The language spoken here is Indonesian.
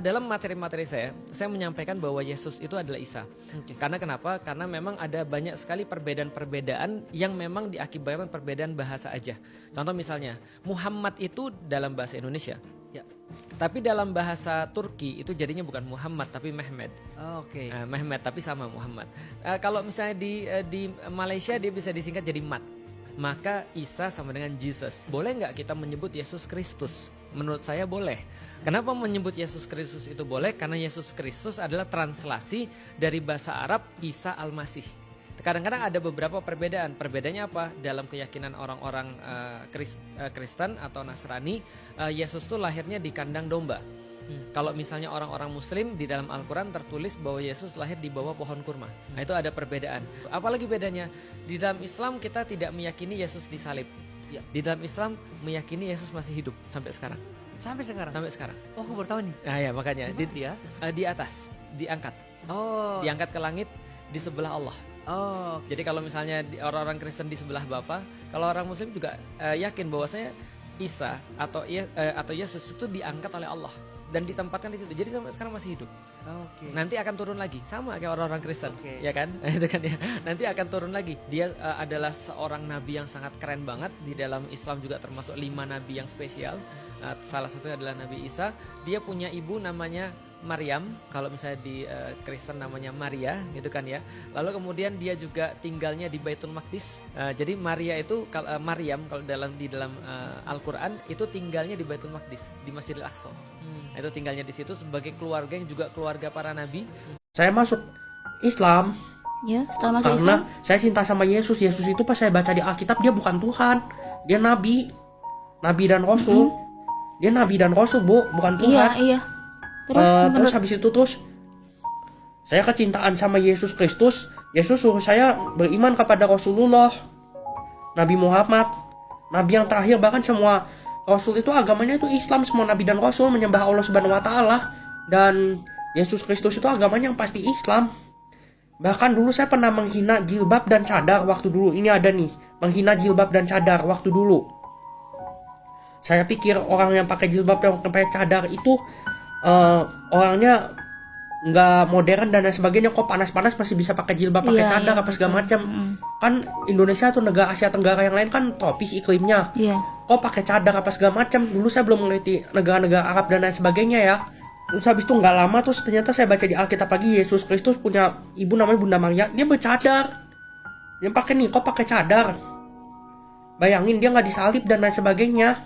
Dalam materi-materi saya menyampaikan bahwa Yesus itu adalah Isa. Karena kenapa? Karena memang ada banyak sekali perbedaan-perbedaan yang memang diakibatkan perbedaan bahasa aja. Contoh misalnya, Muhammad itu dalam bahasa Indonesia. Ya. Tapi dalam bahasa Turki itu jadinya bukan Muhammad tapi Mehmed. Mehmed tapi sama Muhammad. Kalau misalnya di Malaysia dia bisa disingkat jadi Mat. Maka Isa sama dengan Jesus. Boleh nggak kita menyebut Yesus Kristus? Menurut saya boleh. Kenapa menyebut Yesus Kristus itu boleh? Karena Yesus Kristus adalah translasi dari bahasa Arab Isa Al-Masih. Kadang-kadang ada beberapa perbedaan. Perbedaannya apa? Dalam keyakinan orang-orang Kristen atau Nasrani, Yesus itu lahirnya di kandang domba. Kalau misalnya orang-orang Muslim di dalam Al-Quran tertulis bahwa Yesus lahir di bawah pohon kurma. Nah, itu ada perbedaan. Apalagi bedanya? Di dalam Islam kita tidak meyakini Yesus disalib. Di dalam Islam meyakini Yesus masih hidup sampai sekarang. Sampai sekarang? Sampai sekarang. Oh, aku baru tahu nih. Nah ya makanya dia? Di atas, diangkat. Oh. Diangkat ke langit di sebelah Allah. Oh. Jadi kalau misalnya orang-orang Kristen di sebelah Bapa, kalau orang Muslim juga yakin bahwasanya Isa atau Yesus itu diangkat oleh Allah dan ditempatkan di situ. Jadi sampai sekarang masih hidup. Nanti akan turun lagi, sama kayak orang-orang Kristen, ya kan? Itu kan ya. Nanti akan turun lagi. Dia adalah seorang nabi yang sangat keren banget. Di dalam Islam juga termasuk 5 nabi yang spesial. Salah satunya adalah Nabi Isa. Dia punya ibu namanya Maryam, kalau misalnya di Kristen namanya Maria, gitu kan ya. Lalu kemudian dia juga tinggalnya di Baitul Maqdis. Jadi Maria itu Maryam kalau di dalam Al-Qur'an itu tinggalnya di Baitul Maqdis, di Masjidil Aqsa. Itu tinggalnya di situ sebagai keluarga yang juga keluarga para nabi. Saya masuk Islam. Ya, setelah masuk Karena Islam. saya cinta sama Yesus. Yesus itu pas saya baca di Alkitab dia bukan Tuhan, dia nabi, dan rasul. Dia nabi dan rasul, Bu, bukan Tuhan. Iya. Terus habis itu saya kecintaan sama Yesus Kristus. Yesus suruh saya beriman kepada Rasulullah, Nabi Muhammad, nabi yang terakhir. Bahkan semua rasul itu agamanya itu Islam, semua nabi dan rasul menyembah Allah Subhanahu wa taala. Dan Yesus Kristus itu agamanya yang pasti Islam. Bahkan dulu saya pernah menghina jilbab dan cadar waktu dulu. Ini ada nih, menghina jilbab dan cadar waktu dulu. Saya pikir orang yang pakai jilbab dan pakai cadar itu orangnya nggak modern dan lain sebagainya. Kok panas-panas masih bisa pakai jilbab, pakai cadar apa segala macam. Kan Indonesia atau negara Asia Tenggara yang lain kan tropis iklimnya. Kok pakai cadar apa segala macam. Dulu saya belum mengerti negara-negara Arab dan lain sebagainya ya. Terus habis itu nggak lama terus ternyata saya baca di Alkitab lagi Yesus Kristus punya ibu namanya Bunda Maria, dia bercadar. Dia pakai nih, kok pakai cadar. Bayangin dia nggak disalib dan lain sebagainya.